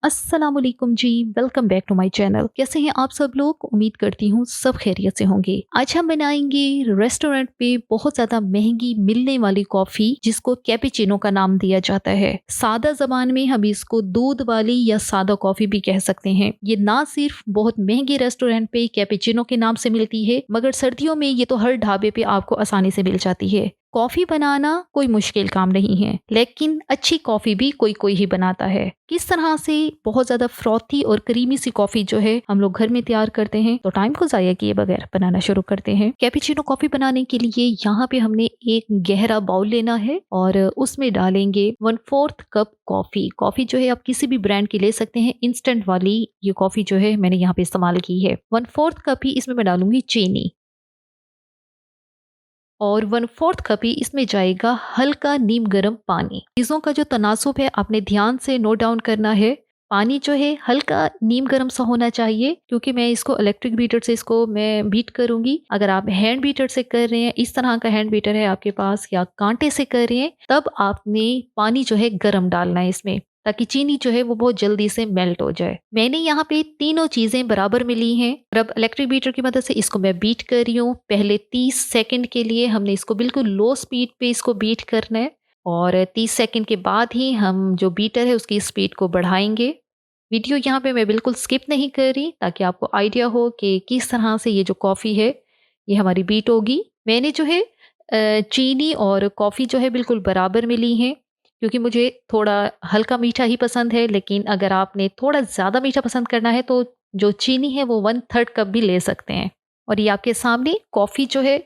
अस्सलामुअलैकुम जी। Welcome back to my channel. कैसे हैं आप सब लोग? उम्मीद करती हूँ सब खैरियत से होंगे। आज हम बनाएंगे रेस्टोरेंट पे बहुत ज्यादा महंगी मिलने वाली कॉफी जिसको कैपेचिनो का नाम दिया जाता है। सादा जबान में हम इसको दूध वाली या सादा कॉफी भी कह सकते हैं। ये ना सिर्फ बहुत महंगी रेस्टोरेंट पे कैपेचिनो के नाम से मिलती है, मगर सर्दियों में ये तो हर ढाबे पे आपको आसानी से मिल जाती है। कॉफी बनाना कोई मुश्किल काम नहीं है, लेकिन अच्छी कॉफी भी कोई कोई ही बनाता है। किस तरह से बहुत ज्यादा फ्रॉथी और क्रीमी सी कॉफी जो है हम लोग घर में तैयार करते हैं, तो टाइम को जाया किए बगैर बनाना शुरू करते हैं। कैपेचिनो कॉफी बनाने के लिए यहाँ पे हमने एक गहरा बाउल लेना है और उसमें डालेंगे 1/4 कप कॉफी। कॉफी जो है आप किसी भी ब्रांड की ले सकते हैं, इंस्टेंट वाली ये कॉफी जो है मैंने यहाँ पे इस्तेमाल की है। 1/4 कप ही इसमें मैं डालूंगी चीनी और 1/4 कप ही इसमें जाएगा हल्का नीम गर्म पानी। चीज़ों का जो तनासुब है आपने ध्यान से नोट डाउन करना है। पानी जो है हल्का नीम गर्म सा होना चाहिए, क्योंकि मैं इसको इलेक्ट्रिक बीटर से इसको मैं बीट करूंगी। अगर आप हैंड बीटर से कर रहे हैं, इस तरह का हैंड बीटर है आपके पास, या कांटे से कर रहे हैं, तब आपने पानी जो है गर्म डालना है इसमें, ताकि चीनी जो है वो बहुत जल्दी से मेल्ट हो जाए। मैंने यहाँ पे तीनों चीजें बराबर मिली हैं और अब इलेक्ट्रिक बीटर की मदद से इसको मैं बीट कर रही हूँ। पहले 30 सेकंड के लिए हमने इसको बिल्कुल लो स्पीड पे इसको बीट करना है और 30 सेकंड के बाद ही हम जो बीटर है उसकी स्पीड को बढ़ाएंगे। वीडियो यहाँ पे मैं बिल्कुल स्किप नहीं कर रही, ताकि आपको आइडिया हो कि किस तरह से ये जो कॉफ़ी है ये हमारी बीट होगी। मैंने जो है चीनी और कॉफ़ी जो है बिल्कुल बराबर मिली हैं, क्योंकि मुझे थोड़ा हल्का मीठा ही पसंद है। लेकिन अगर आपने थोड़ा ज़्यादा मीठा पसंद करना है तो जो चीनी है वो 1/3 कप भी ले सकते हैं। और ये आपके सामने कॉफ़ी जो है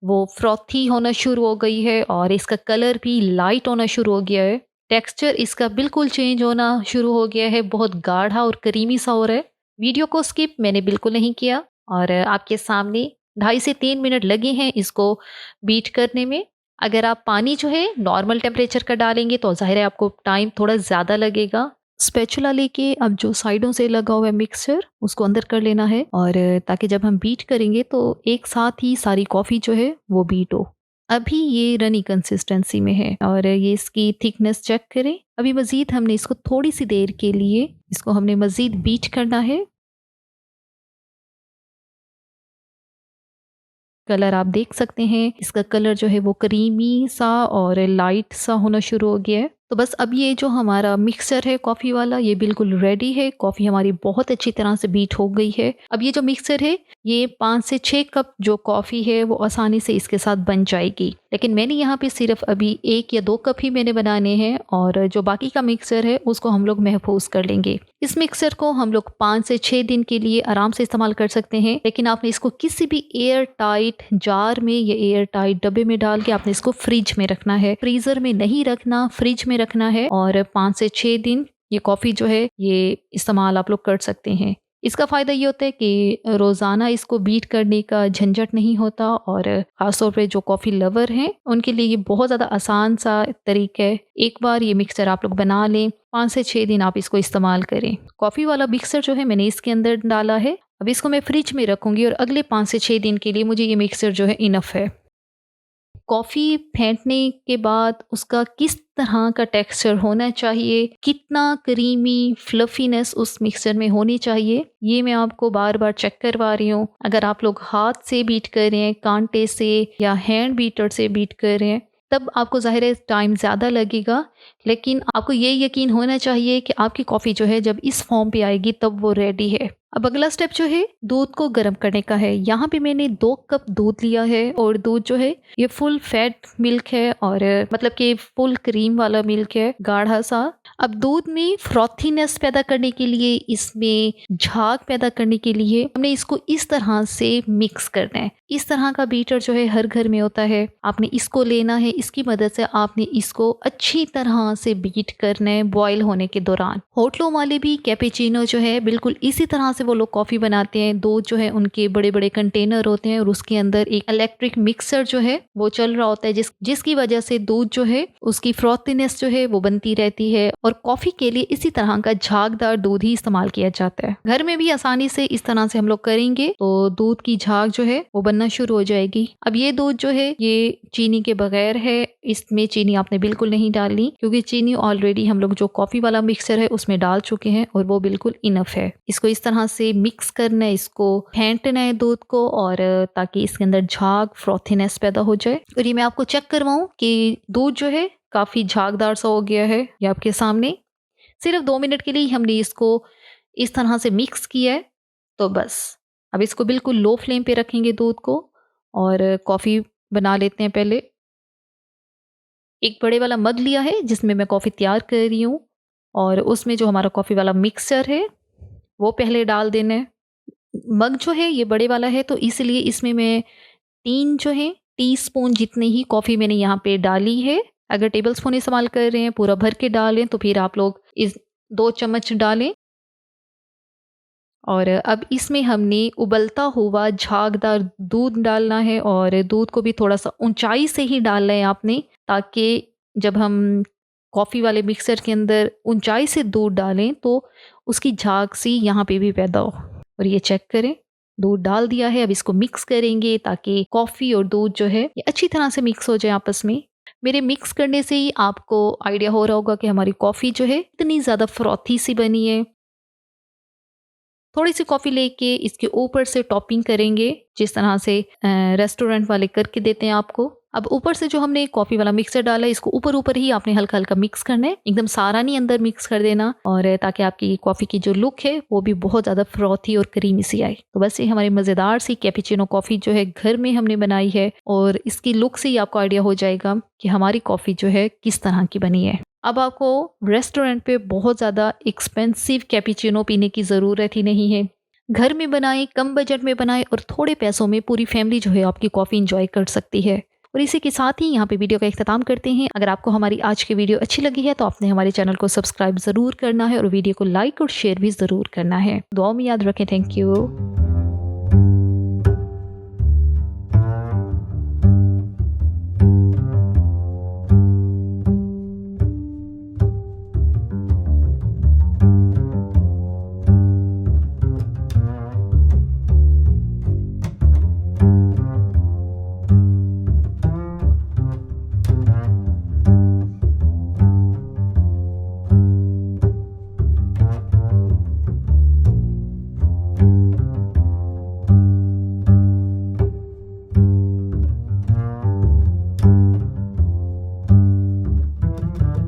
वो फ्रॉथी होना शुरू हो गई है और इसका कलर भी लाइट होना शुरू हो गया है। टेक्सचर इसका बिल्कुल चेंज होना शुरू हो गया है, बहुत गाढ़ा और क्रीमी सा हो रहा है। वीडियो को स्किप मैंने बिल्कुल नहीं किया और आपके सामने 2.5 से 3 मिनट लगे हैं इसको बीट करने में। अगर आप पानी जो है नॉर्मल टेम्परेचर का डालेंगे तो ज़ाहिर है आपको टाइम थोड़ा ज़्यादा लगेगा। स्पैचुला लेके अब जो साइडों से लगा हुआ है मिक्सचर उसको अंदर कर लेना है, और ताकि जब हम बीट करेंगे तो एक साथ ही सारी कॉफ़ी जो है वो बीट हो। अभी ये रनी कंसिस्टेंसी में है और ये इसकी थिकनेस चेक करें। अभी मज़ीद हमने इसको थोड़ी सी देर के लिए इसको हमने मज़ीद बीट करना है। कलर आप देख सकते हैं, इसका कलर जो है वो क्रीमी सा और लाइट सा होना शुरू हो गया है। तो बस अब ये जो हमारा मिक्सचर है कॉफ़ी वाला ये बिल्कुल रेडी है। कॉफ़ी हमारी बहुत अच्छी तरह से बीट हो गई है। अब ये जो मिक्सचर है ये 5 से 6 कप जो कॉफ़ी है वो आसानी से इसके साथ बन जाएगी। लेकिन मैंने यहाँ पे सिर्फ अभी 1 या 2 कप ही मैंने बनाने हैं और जो बाकी का मिक्सचर है उसको हम लोग महफूज कर लेंगे। इस मिक्सचर को हम लोग 5 से 6 दिन के लिए आराम से इस्तेमाल कर सकते हैं, लेकिन आपने इसको किसी भी एयर टाइट जार में या एयर टाइट डब्बे में डाल के आपने इसको फ्रिज में रखना है। फ्रीजर में नहीं रखना, फ्रिज में रखना है और 5 से 6 दिन ये कॉफ़ी जो है ये इस्तेमाल आप लोग कर सकते हैं। इसका फ़ायदा ये होता है कि रोज़ाना इसको बीट करने का झंझट नहीं होता और ख़ासतौर पे जो कॉफ़ी लवर हैं उनके लिए ये बहुत ज़्यादा आसान सा तरीका है। एक बार ये मिक्सचर आप लोग बना लें, 5 से 6 दिन आप इसको इस्तेमाल करें। कॉफ़ी वाला मिक्सचर जो है मैंने इसके अंदर डाला है। अब इसको मैं फ्रिज में रखूँगी और अगले 5 से 6 दिन के लिए मुझे ये मिक्सचर जो है इनफ है। कॉफ़ी फेंटने के बाद उसका किस तरह का टेक्सचर होना चाहिए, कितना क्रीमी फ्लफीनेस उस मिक्सचर में होनी चाहिए, ये मैं आपको बार बार चेक करवा रही हूँ। अगर आप लोग हाथ से बीट कर रहे हैं, कांटे से या हैंड बीटर से बीट कर रहे हैं, तब आपको ज़ाहिर है टाइम ज़्यादा लगेगा। लेकिन आपको ये यकीन होना चाहिए कि आपकी कॉफ़ी जो है जब इस फॉर्म पे आएगी तब वो रेडी है। अब अगला स्टेप जो है दूध को गर्म करने का है। यहाँ पे मैंने 2 कप दूध लिया है और दूध जो है ये फुल फैट मिल्क है और मतलब कि फुल क्रीम वाला मिल्क है, गाढ़ा सा। अब दूध में फ्रॉथीनेस पैदा करने के लिए, इसमें झाग पैदा करने के लिए हमने इसको इस तरह से मिक्स करना है। इस तरह का बीटर जो है हर घर में होता है, आपने इसको लेना है। इसकी मदद से आपने इसको अच्छी तरह से बीट करना है बॉयल होने के दौरान। होटलों वाले भी कैपेचिनो जो है बिल्कुल इसी तरह से से वो लोग कॉफ़ी बनाते हैं, दूध जो है उनके बड़े-बड़े कंटेनर होते हैं और उसके अंदर एक इलेक्ट्रिक मिक्सर जो है वो चल रहा होता है, जिसकी वजह से दूध जो है उसकी फ्रॉथीनेस जो है वो बनती रहती है। और कॉफ़ी के लिए इसी तरह का झागदार दूध ही इस्तेमाल किया जाता है। घर में भी आसानी से इस तरह से हम लोग करेंगे तो दूध की झाग जो है वो बनना शुरू हो जाएगी। अब ये दूध जो है ये चीनी के बगैर है, इसमें चीनी आपने बिल्कुल नहीं डालनी, क्योंकि चीनी ऑलरेडी हम लोग जो कॉफ़ी वाला मिक्सचर है उसमें डाल चुके हैं और वो बिल्कुल इनफ है। इसको इस तरह से मिक्स करना है, इसको फेंटना है दूध को, और ताकि इसके अंदर झाग फ्रॉथीनेस पैदा हो जाए। और ये मैं आपको चेक करवाऊं कि दूध जो है काफ़ी झागदार सा हो गया है, ये आपके सामने। सिर्फ 2 मिनट के लिए हमने इसको इस तरह से मिक्स किया है, तो बस अब इसको बिल्कुल लो फ्लेम पे रखेंगे दूध को, और कॉफ़ी बना लेते हैं। पहले एक बड़े वाला मग लिया है जिसमें मैं कॉफ़ी तैयार कर रही हूँ, और उसमें जो हमारा कॉफ़ी वाला मिक्सचर है वो पहले डाल देना है। मग जो है ये बड़े वाला है, तो इसलिए इसमें मैं 3 जो है टीस्पून जितनी ही कॉफ़ी मैंने यहाँ पे डाली है। अगर टेबल स्पून इस्तेमाल कर रहे हैं पूरा भर के डालें तो फिर आप लोग इस 2 चम्मच डालें। और अब इसमें हमने उबलता हुआ झागदार दूध डालना है, और दूध को भी थोड़ा सा ऊंचाई से ही डालना है आपने, ताकि जब हम कॉफ़ी वाले मिक्सर के अंदर ऊंचाई से दूध डालें तो उसकी झाग सी यहाँ पे भी पैदा हो। और ये चेक करें, दूध डाल दिया है। अब इसको मिक्स करेंगे ताकि कॉफ़ी और दूध जो है ये अच्छी तरह से मिक्स हो जाए आपस में। मेरे मिक्स करने से ही आपको आइडिया हो रहा होगा कि हमारी कॉफ़ी जो है इतनी ज़्यादा फ्रॉथी सी बनी है। थोड़ी सी कॉफ़ी लेके इसके ऊपर से टॉपिंग करेंगे, जिस तरह से रेस्टोरेंट वाले करके देते हैं आपको। अब ऊपर से जो हमने कॉफ़ी वाला मिक्सर डाला है इसको ऊपर ऊपर ही आपने हल्का हल्का मिक्स करना है, एकदम सारा नहीं अंदर मिक्स कर देना, और ताकि आपकी कॉफ़ी की जो लुक है वो भी बहुत ज़्यादा फ्रॉथी और क्रीमी सी आए। तो बस ये हमारी मज़ेदार सी कैपेचिनो कॉफ़ी जो है घर में हमने बनाई है, और इसकी लुक से ही आपको आइडिया हो जाएगा कि हमारी कॉफ़ी जो है किस तरह की बनी है। अब आपको रेस्टोरेंट पे बहुत ज़्यादा एक्सपेंसिव कैपेचिनो पीने की ज़रूरत ही नहीं है। घर में बनाएं, कम बजट में बनाएं, और थोड़े पैसों में पूरी फैमिली जो है आपकी कॉफ़ी इंजॉय कर सकती है। और इसी के साथ ही यहाँ पे वीडियो का इख्तिताम करते हैं। अगर आपको हमारी आज की वीडियो अच्छी लगी है तो आपने हमारे चैनल को सब्सक्राइब ज़रूर करना है, और वीडियो को लाइक और शेयर भी ज़रूर करना है। दुआ में याद रखें। Thank you.